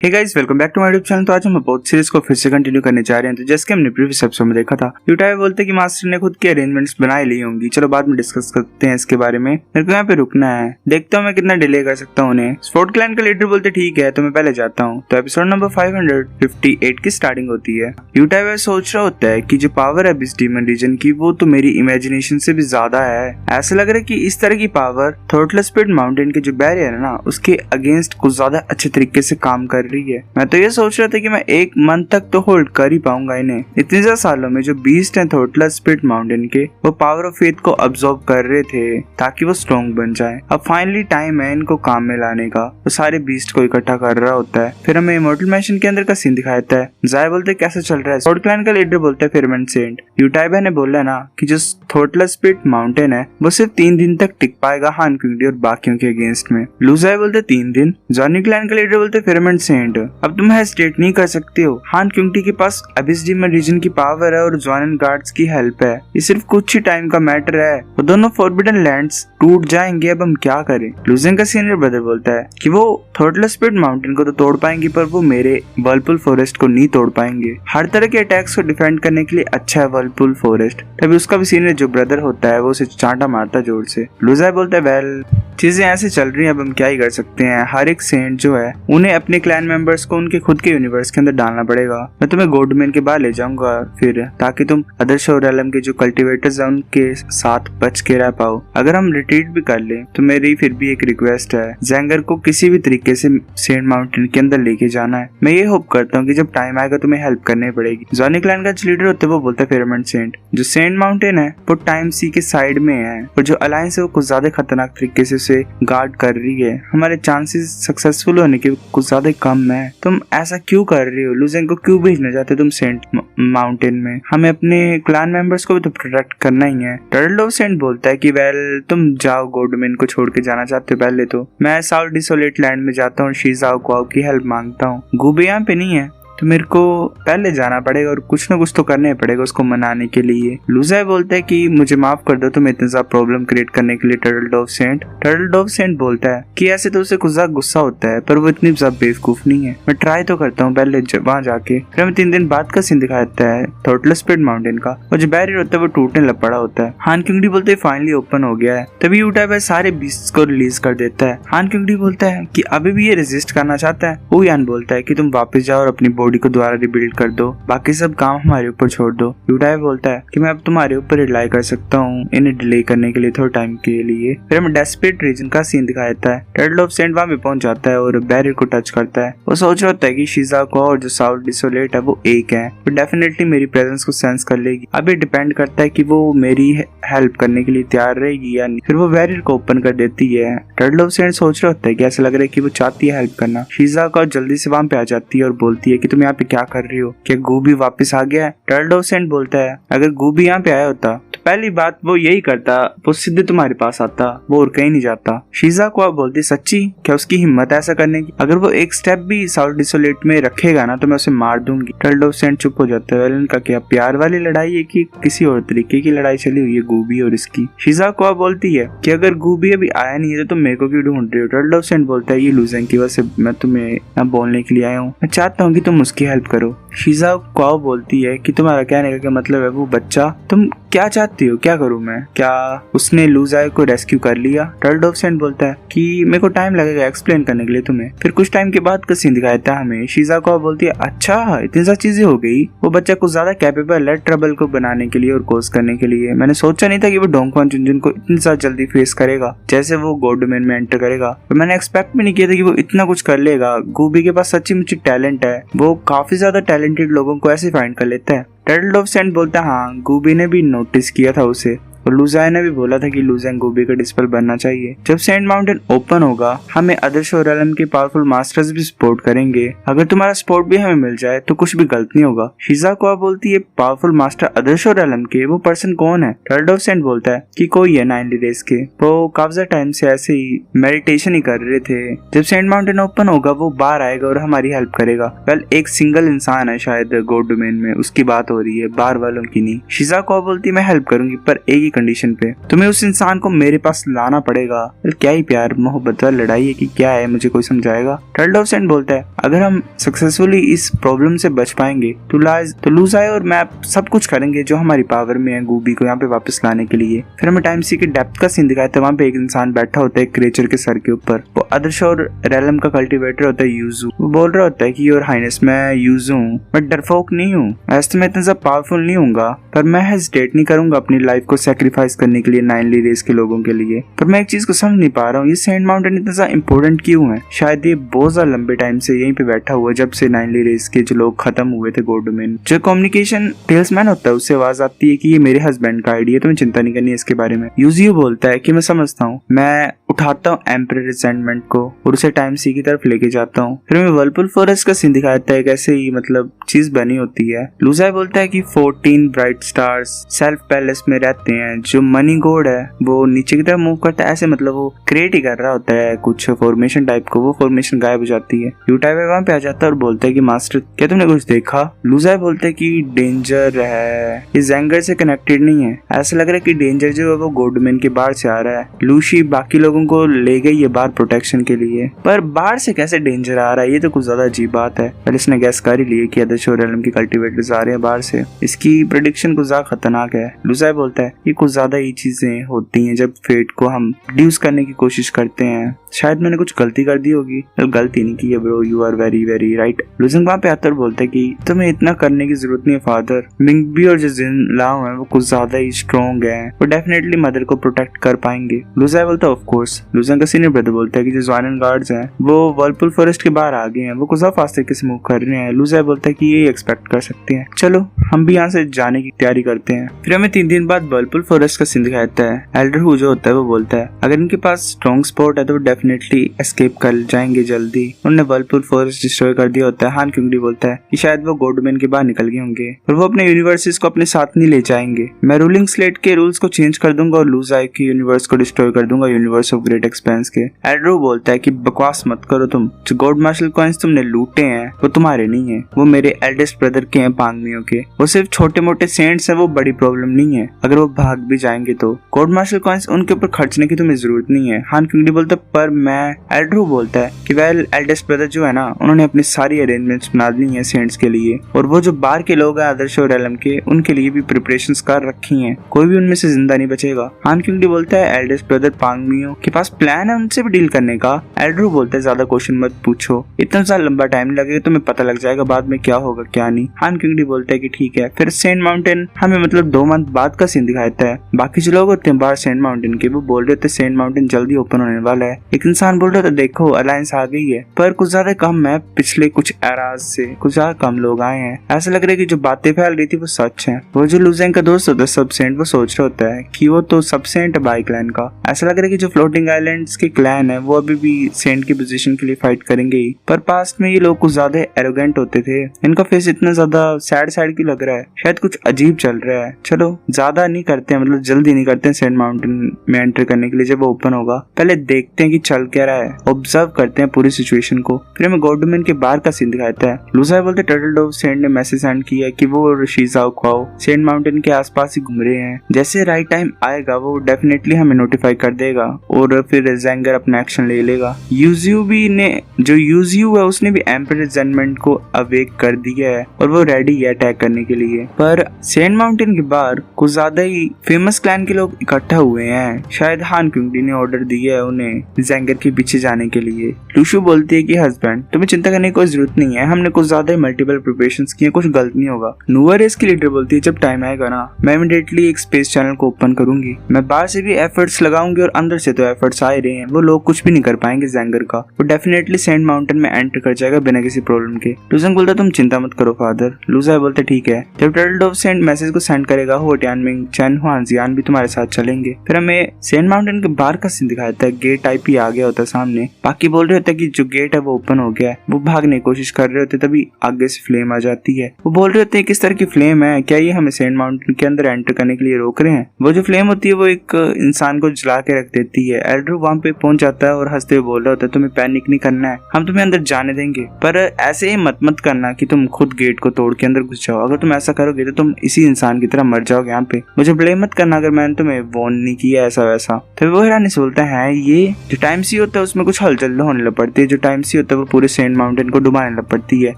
Hey guys, welcome back to my YouTube channel. तो आज हम बहुत सीरीज को फिर से कंटिन्यू करने जा रहे हैं। तो जैसे कि हमने प्रीवियस एपिसोड में देखा था, यूटाई बोलते हैं कि मास्टर ने खुद की अरेंजमेंट्स बनाई ली होंगी। चलो बाद में डिस्कस करते हैं इसके बारे में। मेरे को यहाँ पे रुकना है, देखता हूँ मैं कितना डिले कर सकता हूँ उन्हें। स्पोर्ट क्लैन का लीडर बोलते ठीक है, तो मैं पहले जाता हूँ। तो एपिसोड नंबर 558 की स्टार्टिंग होती है। यूटाई वह सोच रहा होता है कि जो पावर है इस डीमन रीजन की, वो तो मेरी इमेजिनेशन से भी ज्यादा है। ऐसा लग रहा है कि इस तरह की पावर थ्रोटलेस पिट माउंटेन के जो बैरियर है ना, उसके अगेंस्ट कुछ ज्यादा अच्छे तरीके से काम कर रही है। मैं तो ये सोच रहा था कि मैं एक मंथ तक तो होल्ड कर ही पाऊंगा इन्हें। इतने ज्यादा सालों में जो बीस्ट हैं थ्रोटलेस पिट माउंटेन के, वो पावर ऑफ फेथ को अब्सॉर्ब कर रहे थे ताकि वो स्ट्रॉन्ग बन जाए। अब फाइनली टाइम है इनको काम में लाने का। वो सारे बीस्ट को इकट्ठा कर रहा होता है। फिर हमें इमॉर्टल मैंशन के अंदर का सीन दिखाया जाता है। जाय बोलते कैसे चल रहा है। स्पोर्ट क्लैन का लीडर बोलता है फिरमेंट सेंट। यूटाइबा ने बोला ना कि जो थ्रोटलेस पिट माउंटेन है वो सिर्फ 3 दिन तक टिक पाएगा हान क्विंगडी और बाकियों के अगेंस्ट में। लूजाय बोलते 3 दिन। जॉनी क्लैन का लीडर बोलते फिरमेंट सेंट, अब तुम हेजिटेट नहीं कर सकते हो। हान क्विंगडी के पास अबिस डीमन रीजन की पावर है और जॉन गार्ड्स की हेल्प है। ये सिर्फ कुछ ही टाइम का मैटर है। वो दोनों फॉरबिडन लैंड्स टूट जाएंगे। अब हम क्या करें। लूजेंग का सीनियर ब्रदर बोलता है कि वो थ्रोटलेस पिट माउंटेन को तो तोड़ पाएंगे, पर वो मेरे वर्लपूल फॉरेस्ट को नहीं तोड़ पाएंगे। हर तरह के अटैक्स को डिफेंड करने के लिए अच्छा है वर्लपूल फॉरेस्ट। तभी उसका भी सीनियर जो ब्रदर होता है वो उसे चांटा मारता है जोर से। लूजाय बोलता है वेल, चीजें ऐसे चल रही हैं, अब हम क्या ही कर सकते हैं। हर एक सेंट जो है उन्हें अपने क्लैन मेंबर्स को उनके खुद के यूनिवर्स के अंदर डालना पड़ेगा। मैं तुम्हें गोल्डमैन के बाहर ले जाऊंगा फिर, ताकि तुम अदर्श और एलम के जो कल्टीवेटर्स हैं उनके साथ बच के रह पाओ। अगर हम रिट्रीट भी कर ले तो मेरी फिर भी एक रिक्वेस्ट है, जेंगर को किसी भी तरीके से सेंट माउंटेन के अंदर लेके जाना है। मैं ये होप करता हूँ कि जब टाइम आएगा तुम्हें हेल्प करनी पड़ेगी। जॉनी क्लैन का जो लीडर होता है वो बोलता है फिरमेंट सेंट, जो सेंट माउंटेन है वो टाइम सी के साइड में है और जो अलायंस है वो कुछ ज्यादा खतरनाक तरीके से उसे गार्ड कर रही है। हमारे चांसेस सक्सेसफुल होने के कुछ ज्यादा कम है। तुम ऐसा क्यों कर रही हो? लूजेंग को क्यों भेजना चाहते हो तुम सेंट माउंटेन में? हमें अपने क्लैन मेंबर्स को भी तो प्रोटेक्ट करना ही है। टर्टल ऑफ सेंट बोलता है कि वेल, तुम जाओ, गोल्डमैन को छोड़ के जाना चाहते हो पहले तो। मैं साउथ डिसोलेट लैंड में जाता हूँ, शीजाओ क्वाओ की हेल्प मांगता हूँ। गूबे यहाँ पे नहीं है तो मेरे को पहले जाना पड़ेगा और कुछ ना कुछ तो करने पड़ेगा उसको मनाने के लिए। लूजाय बोलता है कि मुझे माफ कर दो तुम इतना ज्यादा प्रॉब्लम क्रिएट करने के लिए turtle of cent. Turtle of cent बोलता है कि ऐसे तो उसे कुछ ज्यादा गुस्सा होता है, पर वो इतनी ज्यादा बेवकूफ नहीं है। मैं ट्राई तो करता हूँ पहले वहां जाके। फिर हमें 3 दिन बाद का सीन दिखाया जाता है थ्रोटलेस पिट माउंटेन का, और जो बैरियर होता है वो टूटने लग पड़ा होता है। हान क्विंगडी बोलते है फाइनली ओपन हो गया है। तभी यूटाइबा सारे बीस्ट्स को रिलीज कर देता है। हान क्विंगडी बोलता है कि अभी भी ये रेजिस्ट करना चाहता है। ओयान बोलता है कि तुम वापस जाओ और अपनी बॉडी को दोबारा रिबिल्ड कर दो, बाकी सब काम हमारे ऊपर छोड़ दो। यूटाई बोलता है कि मैं अब तुम्हारे ऊपर रिलाई कर सकता हूँ इन्हें डिले करने के लिए थोड़ा टाइम के लिए। फिर हमें डेस्परेट रीजन का सीन दिखाया जाता है। टर्टल ऑफ सेंट वहां पे पहुंच जाता है और बैरियर को टच करता है। वो सोच रहा होता है कि शिज़ाको और जो साउथ डिसोलेट है वो एक है, वो डेफिनेटली मेरी प्रेजेंस को सेंस कर लेगी। अब ये डिपेंड करता है कि वो मेरी हेल्प करने के लिए तैयार रहेगी या नहीं। फिर वो बैरियर को ओपन कर देती है। टर्टल ऑफ सेंट सोच रहा होता है कि ऐसा लग रहा है कि वो चाहती है हेल्प करना। शिज़ाको जल्दी से वहां पे आ जाती है और बोलती है कि तुम यहाँ पे क्या कर रही हो, क्या गूबी वापस आ गया है? टर्टल ऑफ सेंट बोलता है अगर गूबी यहाँ पे आया होता तो पहली बात वो यही करता, वो सीधे तुम्हारे पास आता, वो और कहीं नहीं जाता। शिज़ाको बोलती सच्ची? क्या उसकी हिम्मत है ऐसा करने की? अगर वो एक स्टेप भी साउथ डिसोलेट में रखेगा ना तो मैं उसे मार दूंगी। टर्टल ऑफ सेंट चुप हो जाता है। इनका क्या प्यार वाली लड़ाई है कि किसी और तरीके की लड़ाई चली हुई है गूबी और इसकी? शिज़ाको बोलती है कि अगर गूबी अभी आया नहीं है तो तुम मेरे को क्यों ढूंढ रहे हो? टर्टल ऑफ सेंट बोलता है ये लूजेंग की वजह से मैं तुम्हें यहाँ बोलने के लिए आया हूँ। मैं चाहता हूँ कि तुम उसकी हेल्प करो। शिज़ाको बोलती है कि तुम्हारा कहने का क्या मतलब है वो बच्चा? तुम क्या चाहती हो? क्या करूं मैं? क्या उसने लूजाय को रेस्क्यू कर लिया? टर्टल ऑफ सेंट बोलता है कि मेरे को टाइम लगेगा एक्सप्लेन करने के लिए तुम्हें। फिर कुछ टाइम के बाद का सीन दिखाया था हमें। शिज़ाको बोलती है अच्छा इतनी सारी चीजें हो गई। वो बच्चा कुछ ज्यादा कैपेबल है ट्रबल को बनाने के लिए और कोज करने के लिए। मैंने सोचा नहीं था कि वो डोंगक्वान जुनजुन को इतनी ज्यादा जल्दी फेस करेगा जैसे वो गोल्डमैन में एंटर करेगा। और मैंने एक्सपेक्ट भी नहीं किया था कि वो इतना कुछ कर लेगा। गूबी के पास सच्ची मुच्ची टैलेंट है। वो काफी ज्यादा टैलेंटेड लोगों को ऐसे फाइंड कर लेता है। टर्टल ऑफ सेंट बोलता है हाँ, गूबी ने भी नोटिस किया था उसे और लूजाय ने भी बोला था कि लूजेंग गूबी का डिस्पेल बनना चाहिए। जब सेंट माउंटेन ओपन होगा हमें अदर्श और एलम के पावरफुल मास्टर्स भी सपोर्ट करेंगे। अगर तुम्हारा सपोर्ट भी हमें मिल जाए तो कुछ भी गलत नहीं होगा। शिज़ाको बोलती है पावरफुल मास्टर अदर्श और एलम के वो पर्सन कौन है? टर्टल ऑफ सेंट बोलता है कि कोई है 90 डेज के, वो काफी टाइम से ऐसे ही मेडिटेशन ही कर रहे थे। जब सेंट माउंटेन ओपन होगा वो बाहर आएगा और हमारी हेल्प करेगा। वेल, एक सिंगल इंसान है शायद गोल्ड डोमेन में, उसकी बात हो रही है, बाहर वालों की नहीं। शिज़ाको बोलती है मैं हेल्प करूंगी पर एक ही कंडीशन पे। तुम्हें उस इंसान को मेरे पास लाना पड़ेगा। क्या ही प्यार मोहब्बत वाली लड़ाई है कि क्या है, मुझे कोई समझाएगा। टर्टल डोव सैंड बोलता है अगर हम सक्सेसफुली इस प्रॉब्लम से बच पाएंगे तो लूजाई और मैं सब कुछ करेंगे जो हमारी पावर में है गूबी को यहाँ पे वापस लाने के लिए। फिर हमें टाइम सी के डेप्थ का सीन दिखाया था। वहाँ पे एक इंसान बैठा होता है क्रिएचर के सर के ऊपर। वो आदर्श और रेलम का कल्टीवेटर होता है यूजू। वो बोल रहा होता है कि योर हाइनेस मैं यूजू हूँ, मैं डरपोक नहीं हूँ। ऐसे तो मैं इतना ज्यादा पावरफुल नहीं हूँगा, पर मैं हेजिटेट नहीं करूंगा अपनी लाइफ को सेक्रीफाइस करने के लिए नाइनली रेस के लोगों के लिए। पर मैं एक चीज को समझ नहीं पा रहा हूँ, ये सेंट माउंटेन इतना ज्यादा इंपॉर्टेंट क्यों है। शायद ये बहुत ज्यादा लंबे टाइम से यहीं पे बैठा हुआ है, जब से नाइनली रेस के जो लोग खत्म हुए थे गॉड डोमेन। जो कम्युनिकेशन टेल्समैन होता है उससे आवाज आती है कि ये मेरे हस्बैंड का आइडिया, तुम्हें चिंता नहीं करनी है इसके बारे में। यूजियो बोलता है कि मैं समझता हूँ, मैं उठाता हूँ एम्पर रिसेंटमेंट को और उसे टाइम सी की तरफ लेके जाता हूँ। फिर मैं वर्लपुल फॉरेस्ट का सीन दिखाता है कैसे ही मतलब चीज बनी होती है। लूजाई बोलता है कि 14 ब्राइट स्टार्स सेल्फ पैलेस में रहते हैं। जो मनी गॉड है वो नीचे की तरफ मूव करता है, ऐसे मतलब वो क्रिएट ही कर रहा होता है कुछ फॉर्मेशन टाइप को। वो फॉर्मेशन गायब हो जाती है। यूटाई वहां पे आ जाता है और बोलता है कि मास्टर क्या तुमने कुछ देखा। लूजाई बोलता है कि डेंजर है, ये जेंगर से कनेक्टेड नहीं है। ऐसा लग रहा है कि डेंजर जो है वो गॉड डोमेन के बाहर से आ रहा है। लूशी बाकी लोगों को ले गई है बाहर प्रोटेक्शन के लिए, पर बाहर से कैसे डेंजर आ रहा है ये तो कुछ ज्यादा अजीब बात है। पर इसने गैस कर ही लिए कि आदर्श और रेलम के कल्टीवेटर्स आ रहे हैं बाहर से। इसकी प्रेडिक्शन कुछ ज्यादा खतरनाक है। लूजाई बोलता है ये कुछ ज्यादा ही चीजें होती हैं जब फेट को हम रिड्यूस करने की कोशिश करते हैं। शायद मैंने कुछ गलती कर दी होगी। गलती नहीं की है bro, you are very very right. Losing वहां पे आता है बोलता है कि तुम्हें इतना करने की जरूरत नहीं है फादर। मिंगबी और जो जिन लाओ है वो कुछ ज्यादा ही स्ट्रॉन्ग है, वो डेफिनेटली मदर को प्रोटेक्ट कर पाएंगे। लूजाई बोलता है ऑफ कोर्स। लूजिंग का सीनियर ब्रदर बोलता है कि जो ज़्वानन गार्ड्स हैं वो वर्लपुल फॉरेस्ट के बाहर आ गए हैं, वो कुछ ज्यादा फास्ट तरीके से मूव कर रहे हैं। लूजाई बोलता है कि ये एक्सपेक्ट कर सकते हैं, चलो हम भी यहाँ से जाने की तैयारी करते हैं। फिर हमें 3 दिन बाद वर्लपुल फॉरेस्ट का सीन दिखाता है। एल्डर हु जो होता है वो बोलता है अगर इनके पास स्ट्रॉन्ग स्पॉट है तो वो डेफिनेटली एस्केप कर जाएंगे जल्दी। उन्होंने वर्लपुल फॉरेस्ट डिस्ट्रॉय कर दिया होता है। हान क्यूंगडी बोलता है कि शायद वो गॉड डोमेन के बाहर निकल गए होंगे और वो अपने यूनिवर्सेस को अपने साथ नहीं ले जाएंगे। मैं रूलिंग स्लेट के रूल्स को चेंज कर दूंगा और लूजाई के यूनिवर्स को डिस्ट्रॉय कर दूंगा, यूनिवर्स ऑफ ग्रेट एक्सपेंस के। एल्डर बोलता है कि बकवास मत करो तुम, जो गॉड मार्शल कॉइंस तुमने लूटे हैं वो तुम्हारे नहीं है, वो मेरे एल्डेस्ट ब्रदर के हैं पांगमियों के। वो सिर्फ छोटे मोटे सेंट्स हैं, वो बड़ी प्रॉब्लम नहीं है। अगर वो भाग भी जाएंगे तो गॉड मार्शल कॉइंस उनके ऊपर खर्चने की तुम्हें जरूरत नहीं है। हान क्यूंगडी बोलता है पर मैं। एल्ड्रू बोलता है कि वेल एल्डेस्ट ब्रदर जो है ना उन्होंने अपनी सारी अरेंजमेंट्स बना ली है सेंट्स के लिए, और वो जो बाहर के लोग हैं आदर्श और रेलम के उनके लिए भी प्रिपरेशंस कर रखी हैं, कोई भी उनमें से जिंदा नहीं बचेगा। हान क्यूंगडी बोलता है एल्डेस्ट ब्रदर पांगमियों के पास प्लान है उनसे भी डील करने का। एल्ड्रू बोलता है ज्यादा क्वेश्चन मत पूछो, इतना ज्यादा लंबा टाइम लगेगा, तुम्हें पता लग जाएगा बाद में क्या होगा क्या नहीं। हान क्यूंगडी बोलता है कि ठीक है। फिर सेंट माउंटेन हमें मतलब 2 मंथ बाद का सीन दिखाता है। बाकी जो लोग होते हैं बाहर सेंट माउंटेन के वो बोल रहे थे सेंट माउंटेन जल्दी ओपन होने वाला है। एक इंसान बोल रहा था देखो अलायंस आ गई है, पर कुछ ज्यादा कम है, पिछले कुछ एराज से कुछ ज्यादा कम लोग आए हैं। ऐसा लग रहा है कि जो बातें फैल रही थी वो सच है। वो जो लूजेंग का दोस्त होता है सब सेंट, वो सोच रहा होता है कि वो तो सब सेंट है बाई क्लैन का। ऐसा लग रहा है कि जो फ्लोटिंग आइलैंड्स के क्लैन है वो अभी भी सेंट की पोजीशन के लिए फाइट करेंगे ही, पर पास्ट में ये लोग कुछ ज्यादा एरोगेंट होते थे। इनका फेस इतना ज्यादा सैड सैड क्यों लग रहा है, शायद कुछ अजीब चल रहा है। चलो ज्यादा नहीं करते हैं, मतलब जल्दी नहीं करते हैं सेंट माउंटेन में एंटर करने के लिए। जब वो ओपन होगा पहले देखते हैं कि चल क्या रहा है, ऑब्जर्व करते हैं पूरी सिचुएशन को। फिर हमें गॉड डोमेन के बाहर का सीन दिखाता है। लूजाई बोलते टर्टल डोव सेंट ने मैसेज सेंड किया कि वो और शीजाओ क्वाओ सेंट माउंटेन के आसपास ही घूम रहे हैं, जैसे राइट टाइम आएगा वो डेफिनेटली हमें नोटिफाई कर देगा और फिर जेंगर अपना एक्शन ले लेगा। यूजियो भी ने जो यूजियो है उसने भी एम्पर रिजेंटमेंट को अवेक कर दिया है और वो रेडी है अटैक करने के लिए। पर सेंट माउंटेन के बाहर कुछ ज्यादा ही फेमस क्लैन के लोग इकट्ठा हुए हैं। शायद हान क्यूंगडी ने ऑर्डर दिया है उन्हें जेंगर के पीछे जाने के लिए। लूशु बोलती है कि हस्बैंड तुम्हें चिंता करने की कोई जरूरत नहीं है, हमने कुछ ज्यादा मल्टीपल प्रिपरेशंस किए, कुछ गलत नहीं होगा। नुआ रेस की लीडर बोलती है जब टाइम आएगा ना मैं इमीडिएटली एक स्पेस चैनल को ओपन करूंगी, मैं बाहर से भी एफर्ट्स लगाऊंगी और अंदर से तो एफर्ट्स आ ही रहे हैं, वो लोग कुछ भी नहीं कर पाएंगे जेंगर का, वो डेफिनेटली सेंट माउंटेन में एंटर कर जाएगा बिना किसी प्रॉब्लम के। लूजंग बोलता तुम चिंता मत करो फादर। लूजाई बोलता ठीक है। जब टर्टल डोव सेंट मैसेज को सेंड करेगा हो टियानमिंग चैन हुआनजियान भी तुम्हारे साथ चलेंगे। फिर हमें सेंट माउंटेन के बाहर का सीन दिखाता है। गेट टाइप ही आ गया होता है सामने, बाकी बोल रहे होता है कि जो गेट है वो ओपन हो गया है। वो भागने की कोशिश कर रहे होते तभी आगे से फ्लेम आ जाती है। वो बोल रहे होते हैं किस तरह की फ्लेम है, क्या ये हमें सेंट माउंटेन के अंदर एंटर करने के लिए रोक रहे हैं। वो जो फ्लेम होती है वो एक इंसान को जला के रख देती है। एल्ड्रू वहां पे पहुंच जाता है और हंसते हुए बोल रहा होता है तुम्हें पैनिक नहीं करना है, हम तुम्हें अंदर जाने देंगे, पर ऐसे ही मत करना कि तुम खुद गेट को तोड़ के अंदर घुस जाओ। अगर तुम ऐसा करोगे तो तुम इसी इंसान की तरह मर जाओगे। यहाँ पे मुझे ब्लेम मत करना अगर मैंने तुम्हें वार्न नहीं किया ऐसा वैसा। तो वो हैरानी से बोलता है ये जो टाइम सी होता है उसमें कुछ हलचल होने लग पड़ती है। जो टाइम सी होता है वो पूरे सेंट माउंटेन को डुबाने लग पड़ती है।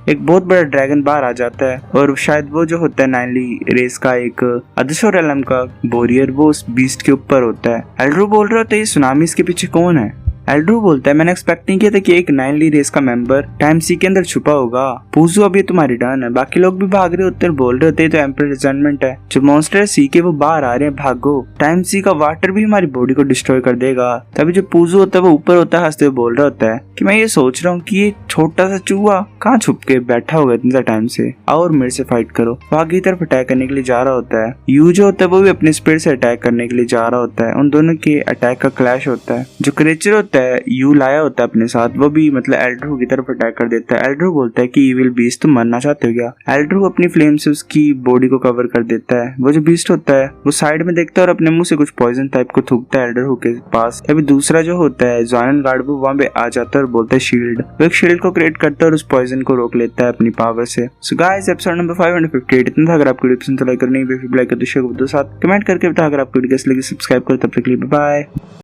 एक बहुत बड़ा ड्रैगन बाहर आ जाता है और शायद वो जो होता है नाइनली रेस का एक अदृश्य रेलम का वॉरियर वो उस बीस्ट के ऊपर होता है। एल्ड्रू बोल रहा होता है ये सुनामी इसके पीछे कौन है। एल्ड्रू बोलता है मैंने एक्सपेक्ट नहीं किया था कि एक नाइनली रेस का मेंबर टाइम सी के अंदर छुपा होगा। पूजू अभी तुम्हारी टर्न है। बाकी लोग भी भाग रहे होते हैं, बोल रहे होते हैं तो एम्पर रिजर्नमेंट है। जो मॉन्स्टर सी के वो बाहर आ रहे हैं, भागो। टाइम सी का वाटर भी हमारी बॉडी को डिस्ट्रॉय कर देगा। तभी जो पूजू होता है वो ऊपर होता है, हंसते हुए बोल रहा होता है कि मैं ये सोच रहा हूँ कि ये छोटा सा चूहा कहाँ छुप के बैठा होगा इतने टाइम से, आओ और मेरे से फाइट करो। वो आगे की तरफ अटैक करने के लिए जा रहा होता है। यू जो होता है वो भी अपने स्पीड से अटैक करने के लिए जा रहा होता है। उन दोनों के अटैक का क्लैश होता है। जो क्रिएचर होता है यू लाया होता है अपने साथ, वो भी मतलब एल्ड्रू की तरफ अटैक कर देता है। एल्ड्रू बोलता है कि इविल बीस्ट तुम मरना चाहते हो क्या। एल्ड्रू अपनी फ्लेम से उसकी बॉडी को कवर कर देता है। वो जो बीस्ट होता है वो साइड में देखता है और अपने मुंह से कुछ पॉइजन टाइप को थूकता है एल्ड्रू के पास। अभी दूसरा जो होता है जॉन गार्ड वो वहां पे आ जाता है और बोलता है शील्ड। वो एक शील्ड को क्रिएट करता है और उस पॉइजन को रोक लेता है अपनी पावर से। सो गाइस एपिसोड नंबर 558 इतना था। अगर आपको वीडियो पसंद तो लाइक करनी है, लाइक कर दो, शेयर कर दो, साथ कमेंट करके बताओ। अगर आपको वीडियो कैसी लगी सब्सक्राइब करो। तब तक के लिए बाय बाय।